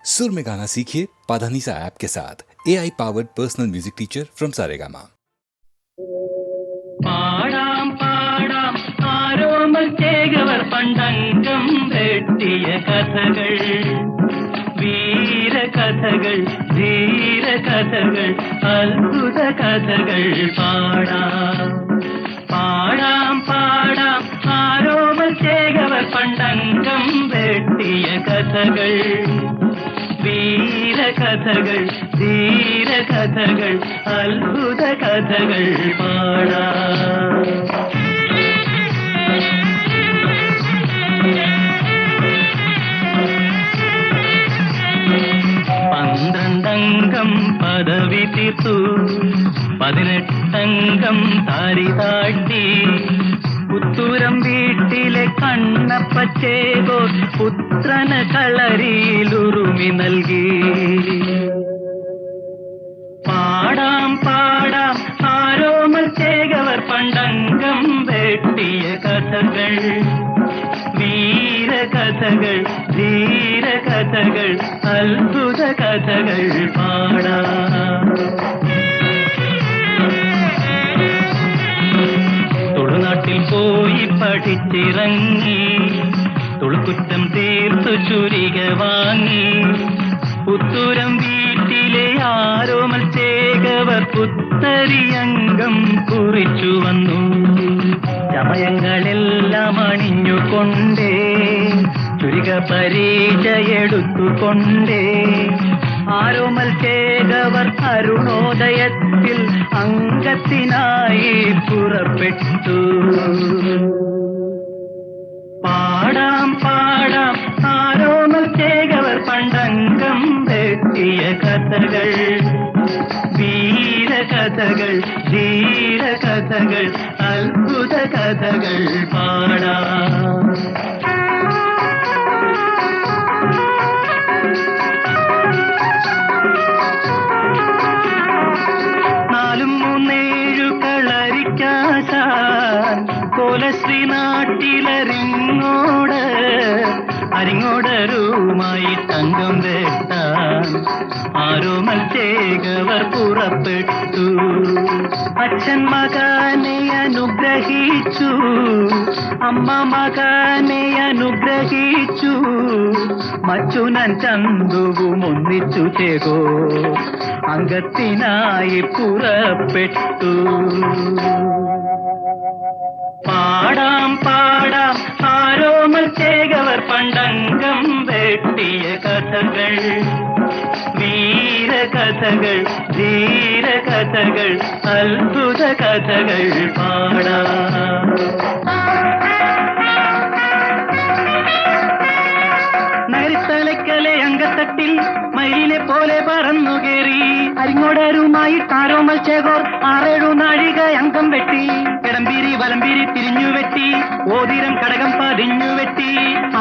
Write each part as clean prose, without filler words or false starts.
सुर में गाना सीखिए पाधानीसा ऐप के साथ। AI powered personal music teacher from Saregama. പാടാം പാടാം ആരോമൽ ചേകവർ പണ്ടംഗം വെട്ടിയ കഥകൾ, വീരകഥകൾ, ധീരകഥകൾ, അത്ഭുത കഥകൾ പാടാം. പാടാം പാടാം ആരോമൽ ചേകവർ പണ്ടംഗം വെട്ടിയ കഥകൾ, വീരകഥകൾ, ധീരകഥകൾ, അത്ഭുത കഥകൾ പാടാം. പന്ത്രണ്ടംഗം പദവി തീർത്തു, 18 താരി താട്ടി, പുത്തൂരം വീട്ടിലെ കണ്ണപ്പച്ചേകോ പുത്രന് കളരിയിലുറുമി നൽകി. പാടാം പാടാം ആരോമൽ ചേകവർ പണ്ടംഗം വെട്ടിയ കഥകൾ, വീരകഥകൾ, ധീരകഥകൾ, അത്ഭുത കഥകൾ പാടാം. തുളുനാട്ടിൽ പോയി പഠിച്ചിറങ്ങി, തുളുക്കുറ്റം തീർത്തു ചുരിക വാങ്ങി, പുത്തൂരം വീട്ടിലെ ആരോമൽ ചേകവർ പുത്തരിയംഗം കുറിച്ചു വന്നു. ചമയങ്ങളെല്ലാം അണിഞ്ഞുകൊണ്ടേ, ചുരിക പരിചയെടുത്തുകൊണ്ടേ, ആരോമൽ ചേകവർ അരുണോദയത്തിൽ അംഗത്തിനായി പുറപ്പെട്ടു. പാടാം പാടാം ആരോമൽ ചേകവർ പണ്ടംഗം വെട്ടിയ കഥകൾ, വീരകഥകൾ, ധീരകഥകൾ, അത്ഭുത കഥകൾ പാടാം. കോലശ്രീ നാട്ടിലരിങ്ങോട്, അരിങ്ങോടരുമായി തങ്കം വെട്ടാൻ ആരോമൽ ചേകവർ പുറപ്പെട്ടു. അച്ഛൻ മകനെ അനുഗ്രഹിച്ചു, അമ്മ മകനെ അനുഗ്രഹിച്ചു, മച്ചുനൻ ചന്തുവും ഒന്നിച്ചു ചേകോ അംഗത്തിനായി പുറപ്പെട്ടു. പാടാം പാടാം ആരോമൽ ചേകവർ പണ്ടംഗം വെട്ടിയ കഥകൾ, വീരകഥകൾ, ധീരകഥകൾ, അത്ഭുത കഥകൾ പാടാം. നരിത്തലയ്ക്കലെ അങ്കത്തട്ടിൽ മയിലിനെ പോലെ പറന്നു കയറി, അരിങ്ങോടരുമായി ആരോമൽ ചേകോർ 6-7 നാഴിക അംഗം വെട്ടി. കിടമ്പീരി വലമ്പീരി തിരിഞ്ഞു വെട്ടി, ഓതിരം കടകം പതിഞ്ഞു വെട്ടി,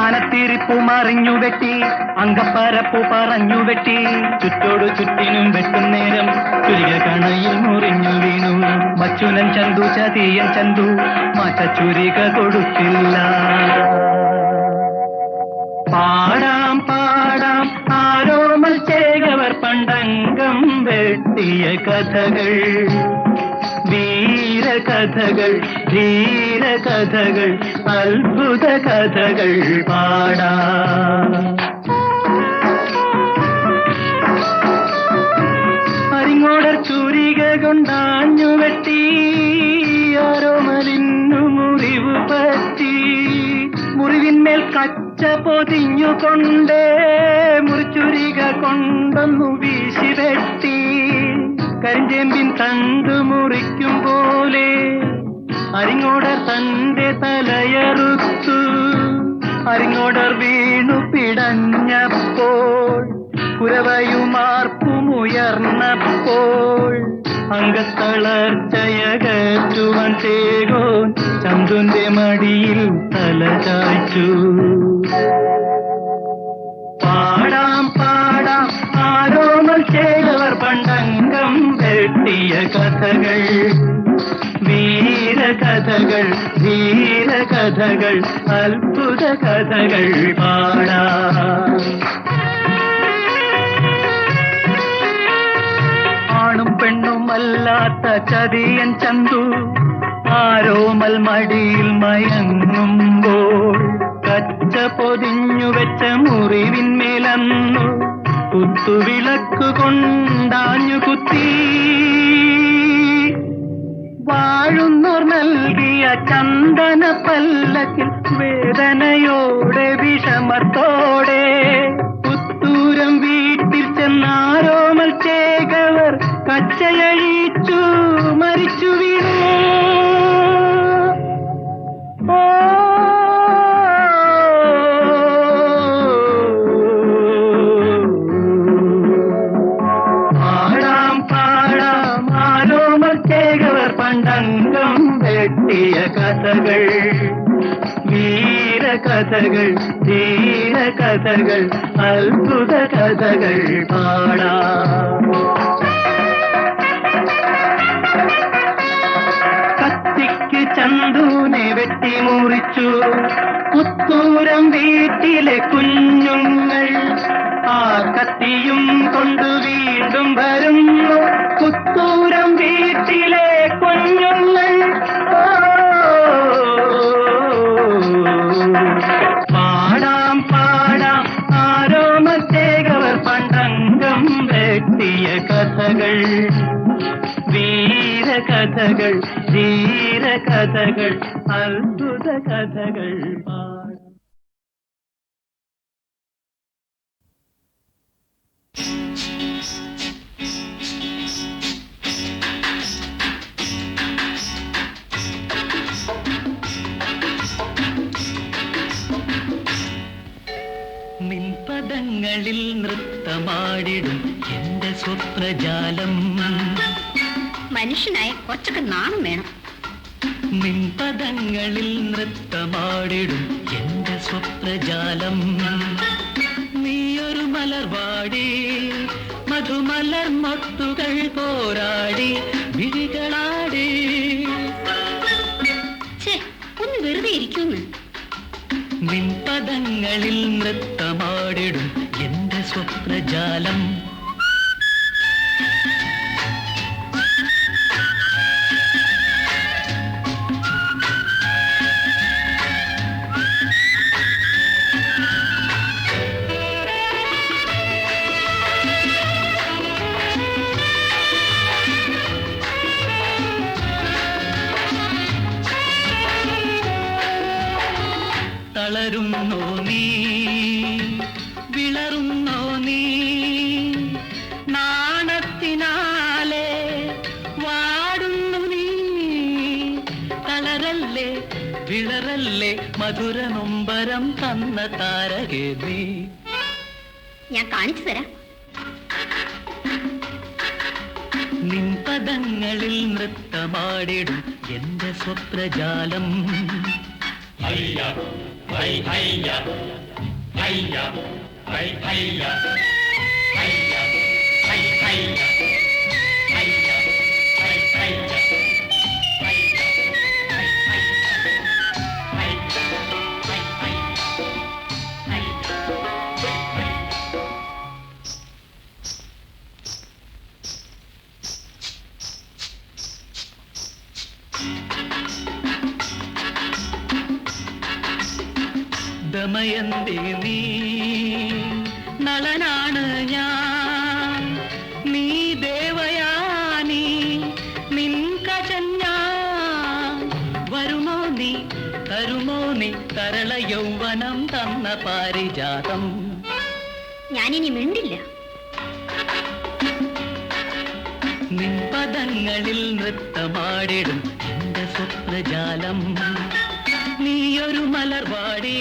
ആനത്തിരിപ്പു മറിഞ്ഞു വെട്ടി, അങ്കപ്പരപ്പു പറഞ്ഞു വെട്ടി. ചുറ്റോടു ചുറ്റിനും വെട്ടും നേരം ചുരിക കണയിൽ മുറിഞ്ഞു വീണു. മച്ചുനൻ ചന്തു ചതിയൻ ചന്തു മാറ്റ ചുരിക കൊടുത്തില്ല. പാടാം പാടാം ആരോമൽ ചേകവർ പണ്ടംഗം വെട്ടിയ കഥകൾ, വീരകഥകൾ, ധീരകഥകൾ, അത്ഭുത കഥകൾ പാടാം. അരിങ്ങോടർ ചുരിക കൊണ്ടാഞ്ഞു വെട്ടി, ആരോമലിന്നു മുറിവ് പറ്റി. മുറിവിന്മേൽ കച്ച പൊതിഞ്ഞുകൊണ്ടേ, മുറിച്ചുരിക കൊണ്ടൊന്നു വീശി വെട്ടി. കരിഞ്ചേമ്പിൻ തണ്ട് മുറിക്കും പോലെ അരിങ്ങോടർ തന്റെ തലയറുത്തു. അരിങ്ങോടർ വീണു പിടഞ്ഞപ്പോൾ, കുരവയുമാർപ്പുമുയർന്നപ്പോൾ, അംഗത്തളർച്ചയകറ്റുവാൻ ചേകോൻ ചന്തുന്റെ മടിയിൽ തല ചായ്ച്ചു. പാടാം പാടാം ആരോമൽ ചേകവർ പണ്ടംഗം വെട്ടിയ കഥകൾ, വീരകഥകൾ, ധീരകഥകൾ, അത്ഭുത കഥകൾ പാടാം. ചതിയൻ ചന്തു ആരോമൽ മടിയിൽ മയങ്ങുമ്പോൾ കച്ച പൊതിഞ്ഞു വെച്ച മുറിവിന്മേലന്നു കുത്തുവിളക്ക് കൊണ്ടാഞ്ഞു കുത്തി വാഴുന്നോർ നൽകിയ ചന്ദന പല്ലക്കിൽ വേദനയോടെ വിഷമത്തോടെ പുത്തൂരം വീട്ടിൽ ചെന്നാരോമൽ ചേകവർ കച്ചയഴിച്ചു മരിച്ചു വീണു. പാടാം പാടാം ആരോമൽ ചേകവർ പണ്ടംഗം വെട്ടിയ കഥകൾ, വീരകഥകൾ, ധീരകഥകൾ, അത്ഭുത കഥകൾ പാടാം. കത്തിക്ക് ചന്ദൂനെ വെട്ടി മുറിച്ചു പുത്തൂരം വീട്ടിലെ കുഞ്ഞുങ്ങൾ, ആ കത്തിയും കൊണ്ട് വീണ്ടും വരുന്നു പുത്തൂരം വീട്ടിലെ കുഞ്ഞുങ്ങൾ. പാടാം പാടാം ആരോമത്തേകവർ പണ്ടംഗം വെട്ടിയ കഥകൾ, വീരകഥകൾ, ധീരകഥകൾ, അത്ഭുത കഥകൾ പാടാം. നിൻപദങ്ങളിൽ നൃത്തമാടിടും എന്റെ സ്വപ്നജാലം, മനുഷ്യനായ കുറച്ചൊക്കെ നാണം വേണം. നിൻപദങ്ങളിൽ നൃത്തമാടിടും എന്റെ സ്വപ്നജാലം, നീയൊരു മലർവാടി മധുമലർ മൊട്ടുകൾ പോരാടി വിഴികളാടി. ഒന്ന് വെറുതെ ഇരിക്കുന്നു. നിൻപദങ്ങളിൽ നൃത്തമാടിടും എന്റെ സ്വപ്നജാലം. തളരുന്നോ നീ, വിളറുന്നോ നീ, നാണത്തിനാലെ വാടുന്നു നീ. തളരല്ലേ വിളറല്ലേ മധുര നൊമ്പരം തന്ന താരകേ നീ. ഞാൻ കാണിച്ചു തരാം. നിൻപദങ്ങളിൽ നൃത്തമാടിടും എന്റെ സ്വപ്നജാലം. ഹയ്യ ഹൈ ഹയ്യ ഹയ്യ ഹൈ ഹയ്യ ഹയ്യ ഹൈ ഹയ്യ ഹയ്യ ഹൈ ഹയ്യ ദമയന്തി നീ, നളനാണ് ഞാൻ, നീ ദേവയാനി, നിൻ കജൻ ഞാൻ. വരുമോ നീ, തരുമോ നീ, തരള യൗവനം തന്ന പാരിജാതം. ഞാനിനി മിണ്ടില്ല. നിൻപദങ്ങളിൽ നൃത്തമാടിടും എന്റെ സ്വപ്നജാലം, നീയൊരു മലർവാടി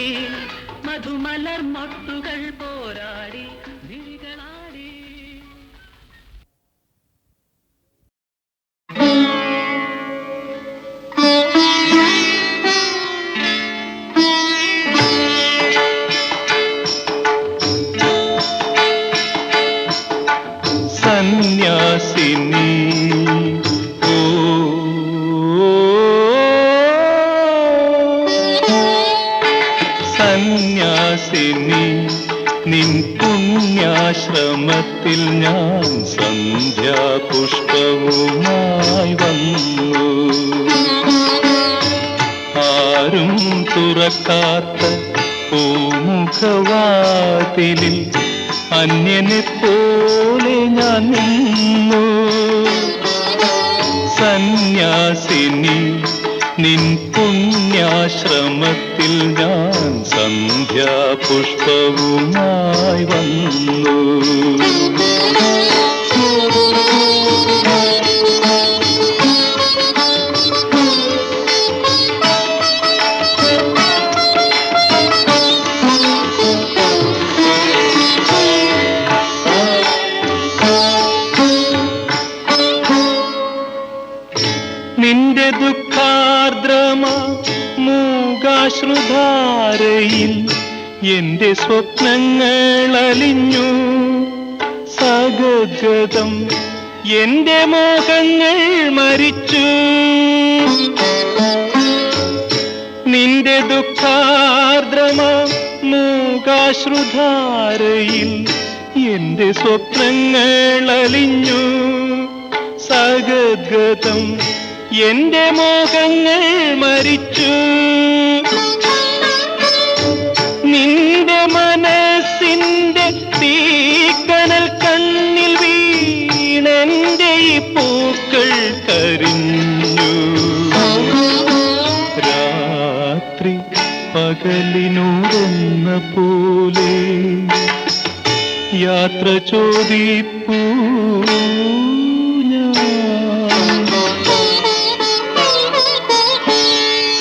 മധുമലർ മൊട്ടുകൾ പോരാടി വിഴികളാടി. സന്യാസിനി സന്യാസിനി പുണ്യാശ്രമത്തിൽ ഞാൻ സന്ധ്യാപുഷ്പവുമായി വന്നു. ആരും തുറക്കാത്ത പൂമുഖവാതിലിൽ അന്യനെ പോലെ ഞാൻ നിന്നു. സന്യാസിനി നിൻ പുണ്യാശ്രമത്തിൽ ഞാൻ സന്ധ്യാപുഷ്പവുമായി വന്നു. നിന്റെ ദുഃഖാർദ്രമാ മൂകാശ്രുധാരയിൽ എന്റെ സ്വപ്നങ്ങൾ അലിഞ്ഞു. സഗദ്ഗതം എന്റെ മോഹങ്ങൾ മരിച്ചു. നിന്റെ ദുഃഖാർദ്രമാ മൂകാശ്രുധാരയിൽ എന്റെ സ്വപ്നങ്ങൾ അലിഞ്ഞു. സഗദ്ഗതം എന്റെ മോഹങ്ങൾ മരിച്ചു. നിന്റെ മനസ്സിന്റെ തീക്കനൽ കണ്ണിൽ വീണെന്റെ ഈ പൂക്കൾ കരിഞ്ഞു. രാത്രി പകലിനോടൊന്ന പോലെ യാത്ര ചോദിപ്പൂ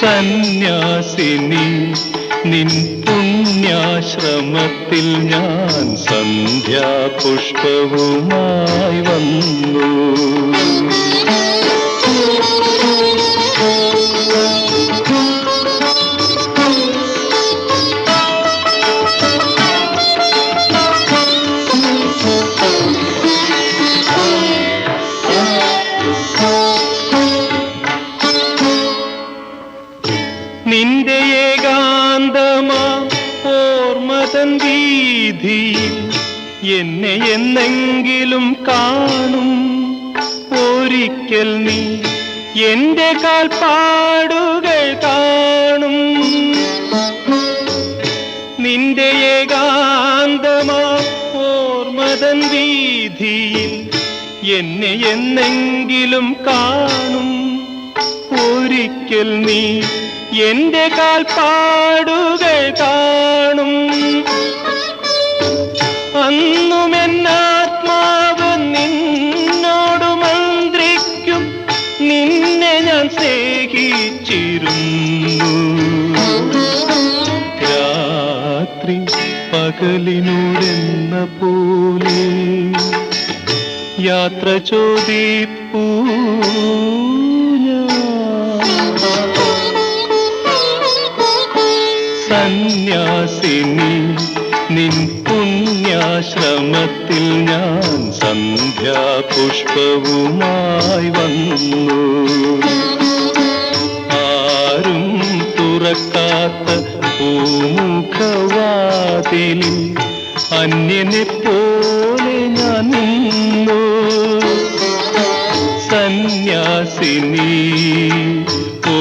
സന്യാസിനി നിൻ പുണ്യാശ്രമത്തിൽ ഞാൻ സന്ധ്യാപുഷ്പവുമായി വന്നു. നിന്റെ ഏകാന്തമാ ഓർമ്മതൻ വീതിയിൽ എന്നെ എന്നെങ്കിലും കാണും. ഒരിക്കൽ നീ എന്റെ കാൽപ്പാടുകൾ കാണും. നിന്റെ ഏകാന്തമാ ഓർമ്മതൻ വീതിയിൽ എന്നെ എന്നെങ്കിലും കാണും. ഒരിക്കൽ നീ എന്റെ കാൽപ്പാടുകൾ കാണും. അന്നും എന്നാത്മാവ് നിന്നോട് മന്ത്രിക്കും. നിന്നെ ഞാൻ സ്നേഹിച്ചിരുന്നു. രാത്രി പകലിനോടെന്ന പോലെ യാത്ര ചോദിപ്പൂ സന്യാസിനി നിൻ പുണ്യാശ്രമത്തിൽ ഞാൻ സന്ധ്യാപുഷ്പവുമായി വന്നു. ആരും തുറക്കാത്ത പൂമുഖവാതിലിൽ അന്യനെ പോലെ ഞാൻ നിന്നു. സന്യാസിനി ഓ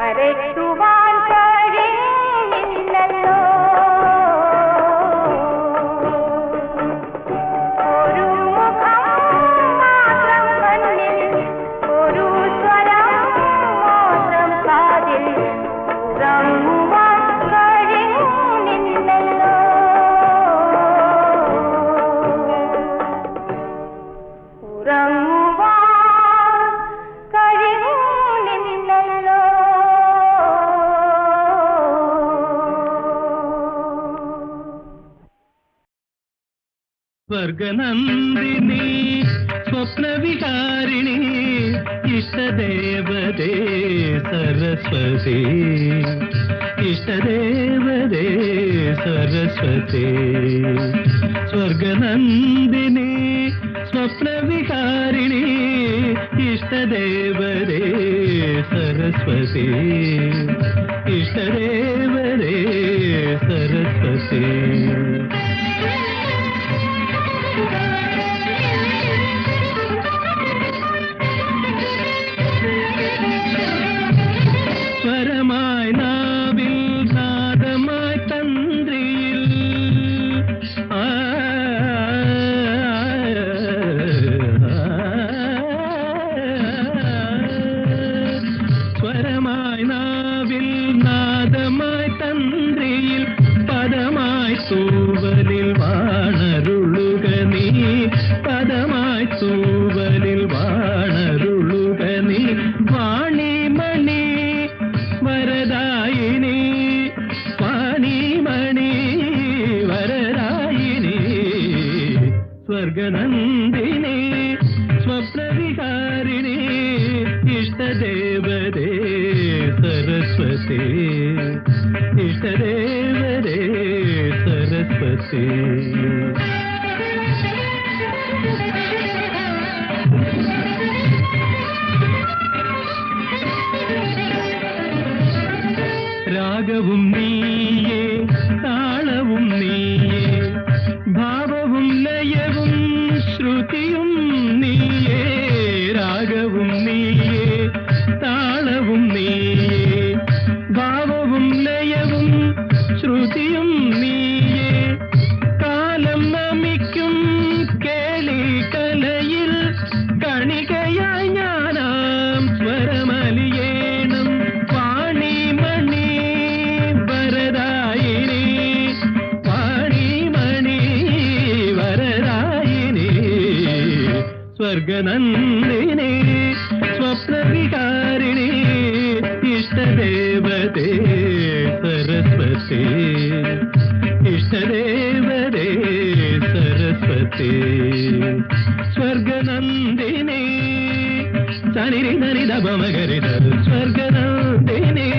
വരയ്ക്കുവാൻ കഴിയില്ലല്ലോ. ഒരു മുഖം മാത്രം കണ്ണിൽ, ഒരു സ്വരം മാത്രം കാതിൽ, ഉറങ്ങുവാൻ കഴിയുന്നില്ലല്ലോ. ഉറങ്ങുവാൻ കഴിയുന്നില്ലല്ലോ. സ്വർഗനന്ദിനി സ്വപ്നവിഹാരിണി ഇഷ്ടദേവതേ സരസ്വതി ഇഷ്ടദേവതേ സരസ്വതി സ്വർഗനന്ദിനി സ്വപ്നവിഹാരിണി ഇഷ്ടദേവതേ സരസ്വതി ഇഷ്ടദേവതേ സരസ്വതി സ്വരമായി നാവിൽ നാദമായി തന്ത്രിയിൽ സ്വരമായി നാവിൽ നാദമായി തന്ത്രിയിൽ പദമായി തൂവലിൽ വാണരുളുക നീ പദമായി തൂവലിൽ വാണരുളുക നീ വാണിമണി വരദായിനി വാണിമണി വരദായിനി സ്വർഗനന്ദിനി സ്വപ്നവിഹാരിണി ഇഷ്ടദേവതേ സരസ്വതി ഇഷ്ടദേവതേ സരസ്വതി രാഗവും നീയേ താളവും നീയേ ഭാവവും ലയവും ശ്രുതിയും നീയേ രാഗവും നീയേ താളവും നീയേ ഭാവവും ലയവും ശ്രുതിയും നീയേ കാലം നമിക്കും കേളി കലയിൽ കണികയായി ഞാനാം സ്വരമലിയേണം വാണിമണി വരദായിനി വാണിമണി വരദായിനി സ്വർഗനന്ദിനി സ്വപ്നവിഹാരിണി ഇഷ്ടദേവതേ സരസ്വതി ഇഷ്ടദേവതേ സരസ്വതി സ്വർഗനന്ദിനി സനിരി നരിത ബമകരിത സ്വർഗനന്ദിനി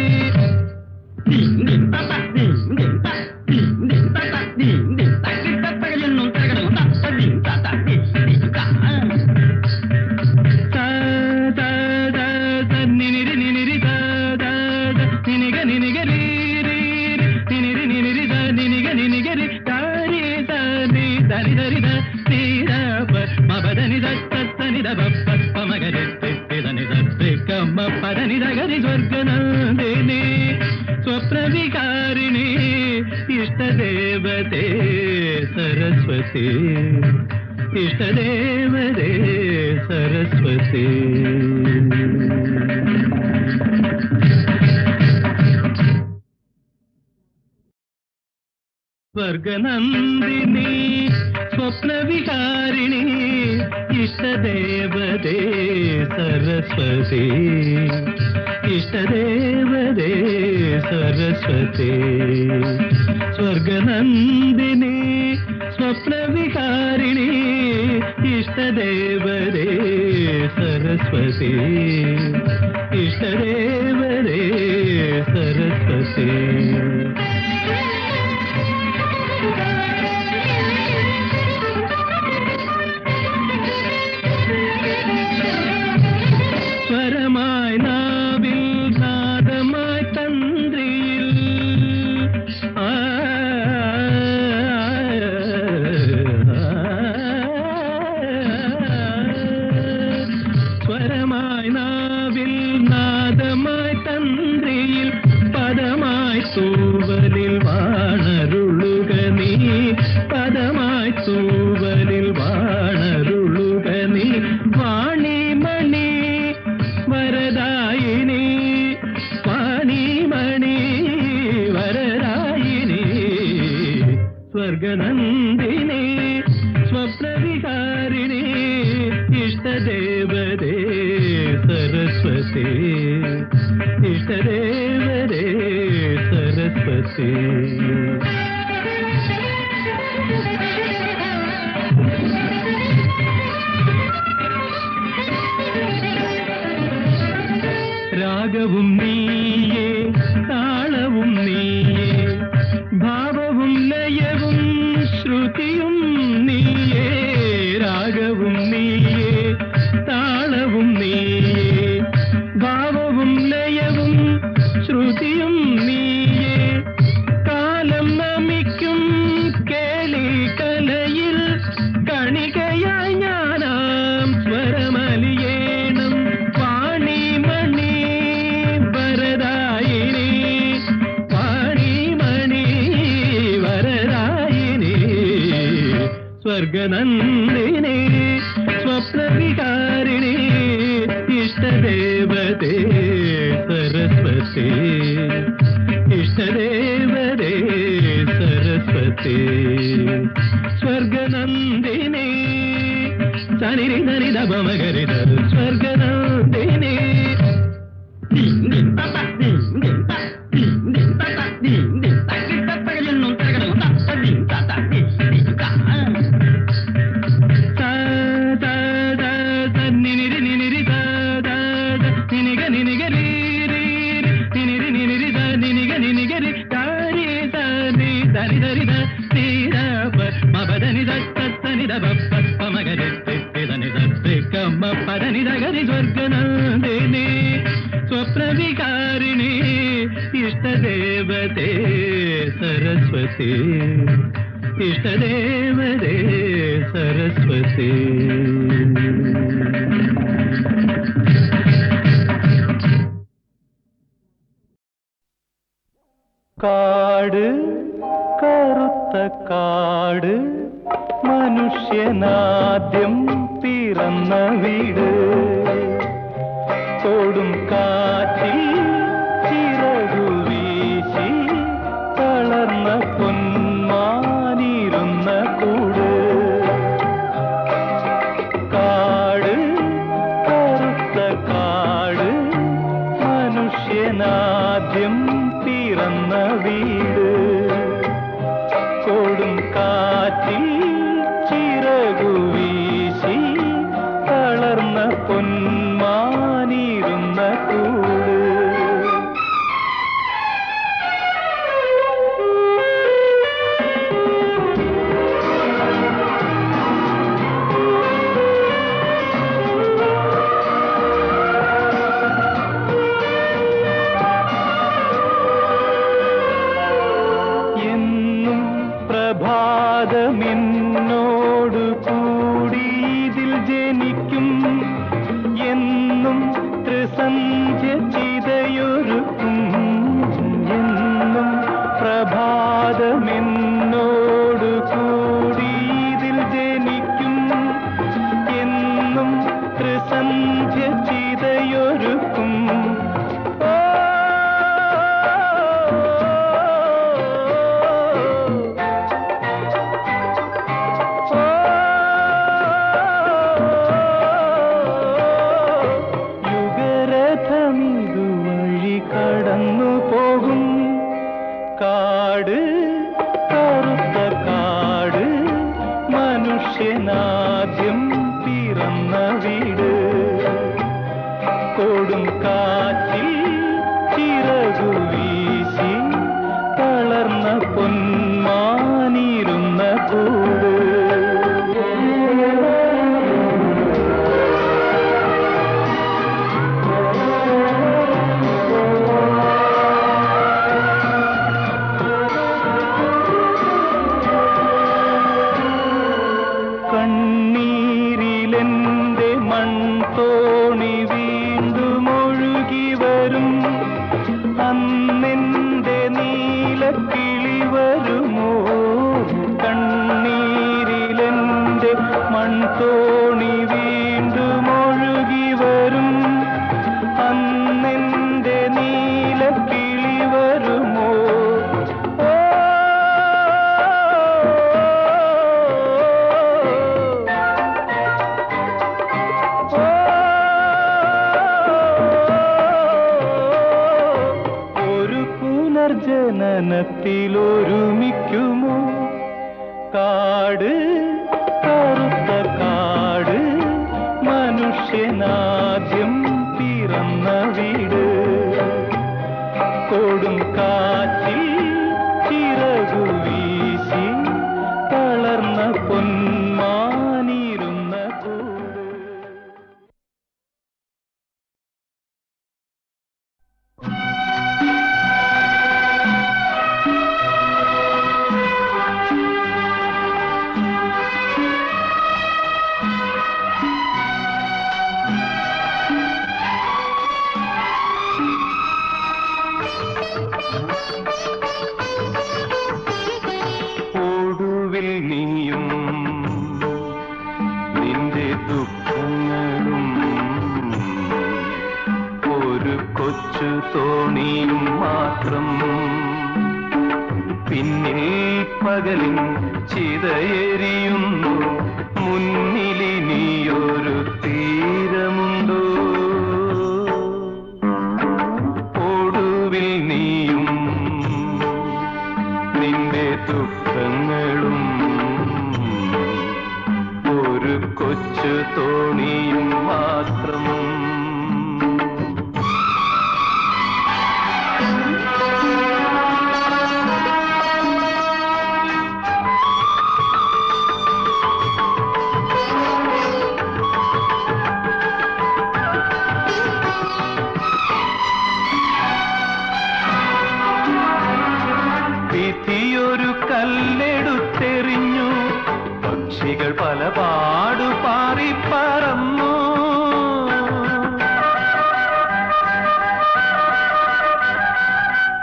സ്വർഗനന്ദിനി സ്വപ്നവിഹാരിണി ഇഷ്ടദേവതേ സരസ്വതി ഇഷ്ടദേവതേ സരസ്വതി സ്വർഗനന്ദിനി സ്വപ്നവിഹാരിണി ഇഷ്ടദേവതേ സരസ്വതി ഇഷ്ടദേവതേ സരസ്വതി സ്വർഗനന്ദിനി സ്വപ്നവിഹാരിണി ഇഷ്ടദേവതേ സരസ്വതി ഇഷ്ടദേവതേ സരസ്വതി സ്വരമായി നാവിൽ നാദമായി തന്ത്രിയിൽ സ്വരമായി നാവിൽ തൂവലിൽ വാണരുളുക നീ പദമായി തൂവലിൽ വാണരുളുക നീ വാണിമണി വരദായിനി വാണിമണി വരദായിനി സ്വർഗനന്ദിനി സ്വപ്നവിഹാരിണി ഇഷ്ടദേവതേ സരസ്വതി ഇഷ്ടദേവതേ സരസ്വതി രാഗവും നീയേ താളവും നീയേ ഭാവവും ലയവും ശ്രുതിയും നീയേ രാഗവും നീയേ താളവും നീയേ ഭാവവും ലയവും ശ്രുതിയും നീയേ കാലം നമിക്കും കേളി കലയിൽ കണികയായി ഞാനാം സ്വരമലിയേണം വാണിമണി വരദായിനി വാണിമണി വരദായിനി സ്വർഗനന്ദിനി സ്വപ്നവികാരിണി ഇഷ്ടദേവതേ സരസ്വതി ഇഷ്ടദേവതേ സരസ്വതി സ്വർഗനന്ദിനി സനിരി നനിത ബമഗരിത സ്വർഗനന്ദിനി സ്വർഗനന്ദിനി സ്വപ്നവികാരിണി ഇഷ്ടദേവതേ സരസ്വതി ഇഷ്ടദേവതേ സരസ്വതി കാട് കറുത്ത കാട് മനുഷ്യനാദ്യം പിറന്ന വീട് തോടും കാറ്റിൽ ചിറകു വീശി തളർന്ന പൊന്മാനിരുന്ന കൂട് കാട് കറുത്ത കാട് മനുഷ്യനാദ്യം പിറന്ന വീട് കൊടും കാറ്റിൽ ചിറകു വീശി തളർന്ന പൊന്മാനിരുന്ന കൂട് ജനനത്തിലൊരുമിക്കുമോ? കാട്, കറുത്ത കാട്, മനുഷ്യനാദ്യം പിറന്ന വീട്. കൊടും കാറ്റിൽ ചിറകു വീശി തളർന്ന പൊന്മാനിരുന്ന കൂട്. ഒടുവിൽ നീയും നിന്റെ ദുഃഖങ്ങളും ഒരു കൊച്ചു തോണിയും മാത്രം. പിന്നിൽ പകലിൻ ചിതയെരിയുന്നു, മുന്നിലിനിയൊരു തീരമുണ്ടോ? ഒടുവിൽ നീയും നിന്റെ ദുഃഖങ്ങളും ഒരു കൊച്ചു തോണിയും മാത്രം. വിധിയൊരു കല്ലെടുത്തെറിഞ്ഞു, പക്ഷികൾ പല പാടു പാറിപ്പറന്നു.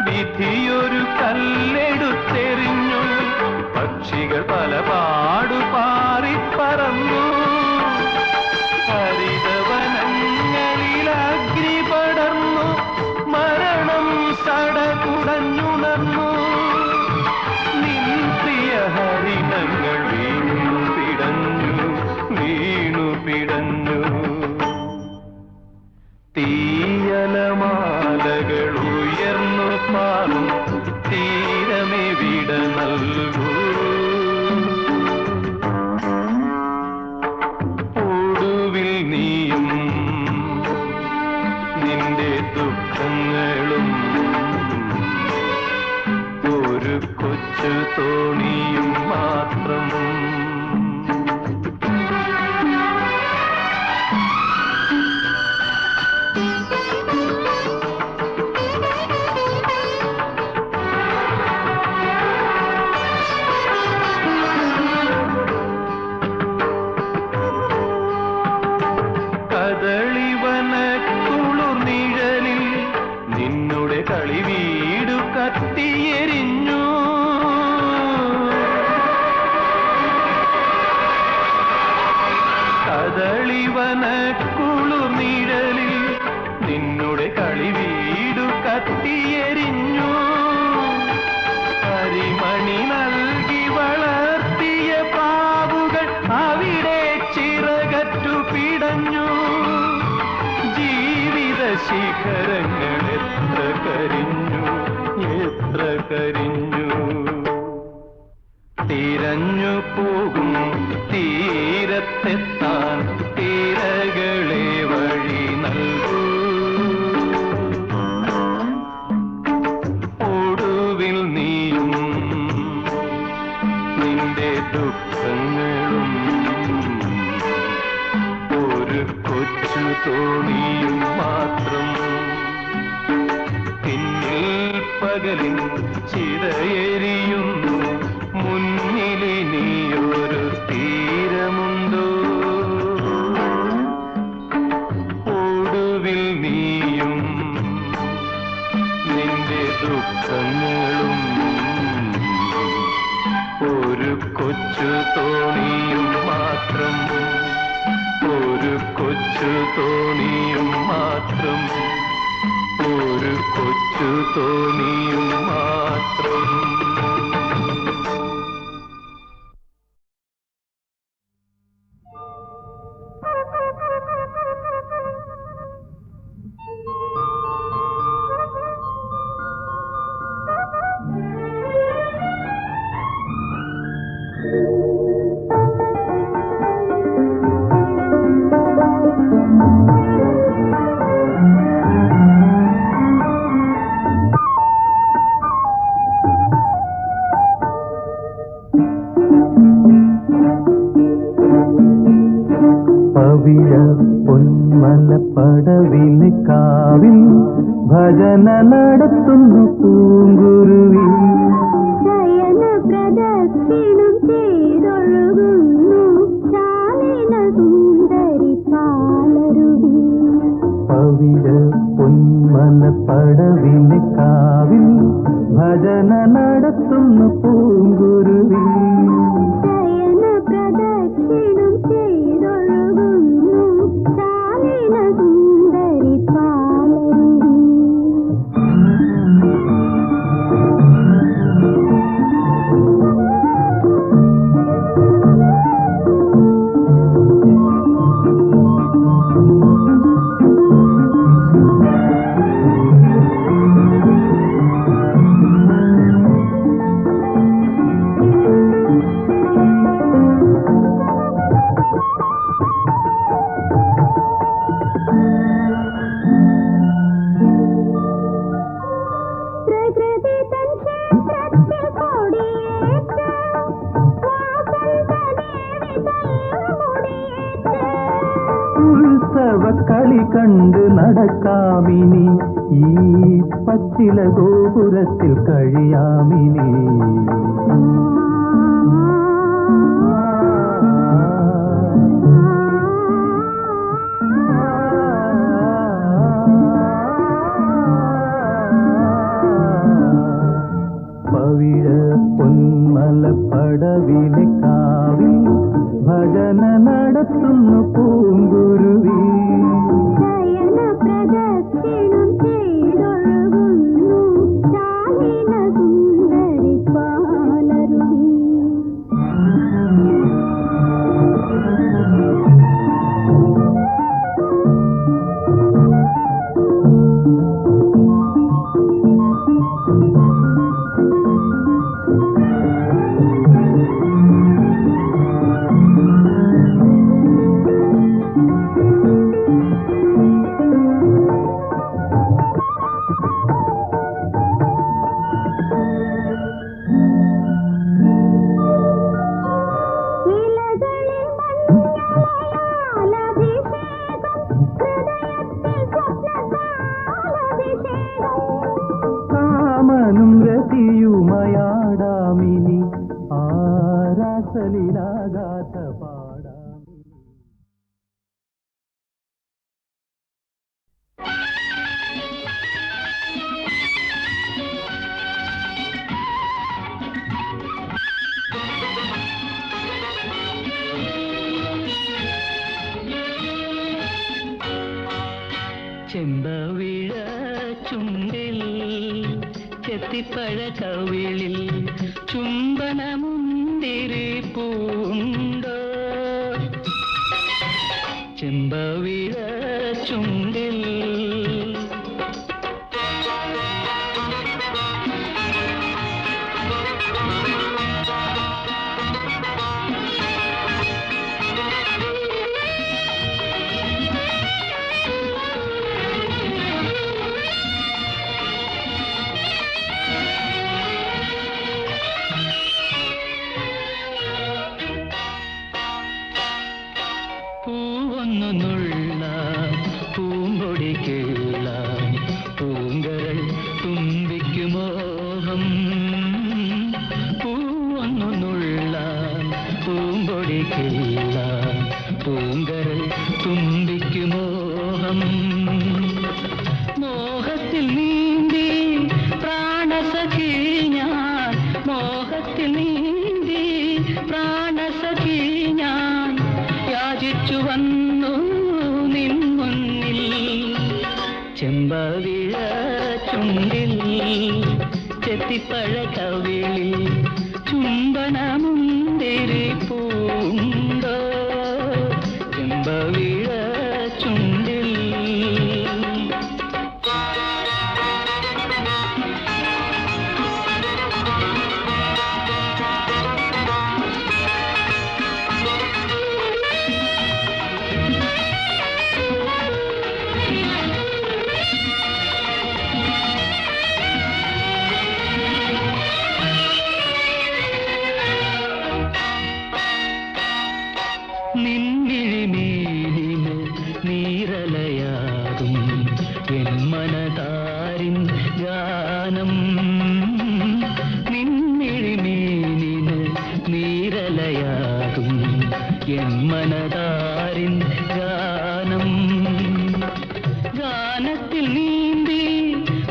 വിധിയൊരു കല്ലെടുത്തെറിഞ്ഞു, പക്ഷികൾ പല പാടു പാറിപ്പറന്നു. ഹരിതവനങ്ങളിൽ അഗ്നി പടർന്നു, മരണം സടകുടഞ്ഞുണർന്നു. നിൻ പ്രിയ ഹരിതങ്ങൾ വീണു പിടഞ്ഞു, വീണു പിടഞ്ഞു. തീയലമാലകൾ ഉയർന്നു പാറും തീരമേ വിട നൽകൂ. ഒടുവിൽ നീയും നിന്റെ ദുഃഖങ്ങളും ഒരു കൊച്ചു തോണിയും മാത്രം. കദളിവന കുളിർ നിഴലിൽ നിന്നുടെ കളി വീടു കത്തിയെരിഞ്ഞു. കദളിവന കുളിർ നിഴലിൽ നിന്നുടെ കളി വീടു കത്തിയെരിഞ്ഞു. കരിമണി നൽകി വളർത്തിയ പ്രാവുകൾ അവിടെ ചിറകറ്റു പിടഞ്ഞു. ജീവിത ശിഖരങ്ങൾ എത്ര കരിഞ്ഞു, എത്ര കരിഞ്ഞു. തിരഞ്ഞു പോകും തീരത്തെത്താൻ തിരകളെ വഴി നൽകൂ. ഒടുവിൽ നീയും നിന്റെ ദുഃഖങ്ങളും ഒരു കൊച്ചു തോണിയും മാത്രം. പിന്നിൽ പകലിൻ ചിതയെരിയുന്നു, മുന്നിലിനിയൊരു തീരമുണ്ടോ? ഒടുവിൽ നീയും നിന്റെ ദുഃഖങ്ങളും ഒരു കൊച്ചു തോണിയും മാത്രം. ഒരു കൊച്ചു തോണിയും മാത്രം. ഒരു കൊച്ചു തോണിയും മാത്രം. പടവിലെ കാവിൽ ഭജന നടത്തുന്നു പൂങ്കുരുവി. ശയന പ്രദക്ഷിണം ചെയ്തൊഴുകുന്നു ശാലിന സുന്ദരി പാലരുവി. പവിഴ പൊന്മല പടവിലെ കാവിൽ ഭജന നടത്തുന്നു പൂങ്കുരുവി. ശയന പ്രദക്ഷിണം ചെയ്തൊഴുകുന്നു ശാലിന സുന്ദരി പാലരുവി. പ്രകൃതി തൻ ക്ഷേത്രത്തിൽ കൊടിയേറ്റ് വാസന്തദേവി തൽമുടിയേറ്റ്. ഉത്സവ കളി കണ്ട് നടക്കാമിനി ഈ പച്ചില ഗോപുരത്തിൽ കഴിയാമിനി. പവിഴ പൊന്മല പടവിലെ കാവിൽ ഭജന നടത്തുന്നു പൂങ്കുരുവി. ശയന പ്രദക്ഷിണം ചെയ്തൊഴുകുന്നു ശാലിന സുന്ദരി പാലരുവി. ഇലകളിൽ മഞ്ഞളയാലഭിഷേകം ഹൃദയത്തിൽ സ്വപ്നത്താലഭിഷേകം. കാമനും രതിയുമയാടാമിനി ആരാസലിലാകാത്ത പാടാമിനി. ചെമ്പവിഴ ചുണ്ടിൽ ചെത്തിപ്പഴ കവിളിൽ ചുംബനമുന്തിരി പൂണ്ടോ. ചെമ്പവിഴ ചുണ്ടിൽ പൂവൊന്നു നുള്ള പൂമ്പൊടിക്കുള്ള പൂങ്കരൾ തുമ്പിക്കുമോഹം. പൂവൊന്നു നുള്ള പൂമ്പൊടിക്കുള്ള പൂങ്കരൾ തുമ്പിക്കുമോഹം. മോഹത്തിൽ നീന്തി പ്രാണസഖി ഞാൻ, മോഹത്തിൽ നീന്തി പ്രാണസഖി ഞാൻ യാചിച്ചു വന്നു നിൻ മുന്നിൽ. ചെമ്പവിഴ ചുണ്ടിൽ ചെത്തിപ്പഴ കവിളിൽ ചുംബനമുന്തിരി പൂണ്ടോ. ചെമ്പവിഴ ചുണ്ടിൽ ഗാനം നിന്നിഴിമീനിന് നീരലയാകും എൻ മനതാരിൻ ഗാനം ഗാനത്തിൽ നീന്തി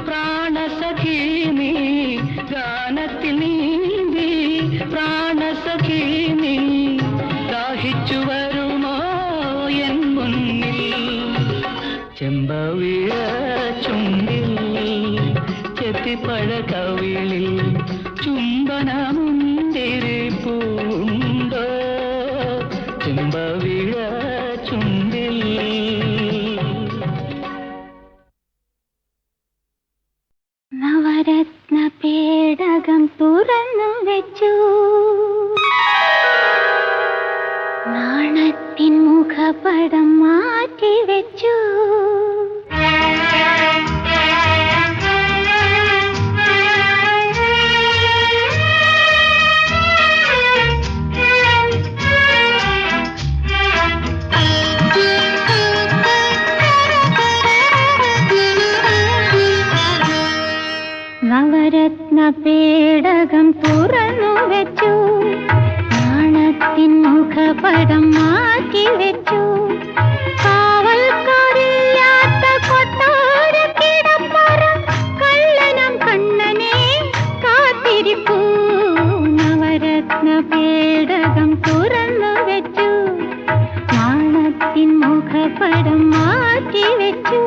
പ്രാണസഖി നീ ഗാനത്തിൽ നീന്തി പ്രാണസഖി നീ ദാഹിച്ചു വരുമോ എൻ മുന്നിൽ ചെമ്പവിഴ ചുണ്ടിൽ ചെത്തിപ്പഴ കവിളിൽ ചുംബനമുന്തിരി പൂണ്ടോ ചെമ്പവിഴ ചുണ്ടിൽ നവരത്ന പേടകം തുറന്നു വെച്ചു നാണത്തിൻ മുഖപടം മാറ്റി വെച്ചു നവരത്ന പേടകം തുറന്നു വെച്ചു നാണത്തിൻ മുഖപടം മാറ്റി വെച്ചു കാവൽക്കാരില്ലാത്ത കൊട്ടാര കിടപ്പറ കള്ളനം കണ്ണനെ കാത്തിരിപ്പൂ നവരത്ന പേടകം തുറന്നു വെച്ചു നാണത്തിൻ മുഖപടം മാറ്റി വെച്ചു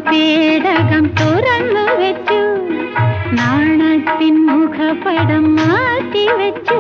പേടകം തുറന്നു വെച്ചു നാണത്തിൻ മുഖപടം മാറ്റി വെച്ചു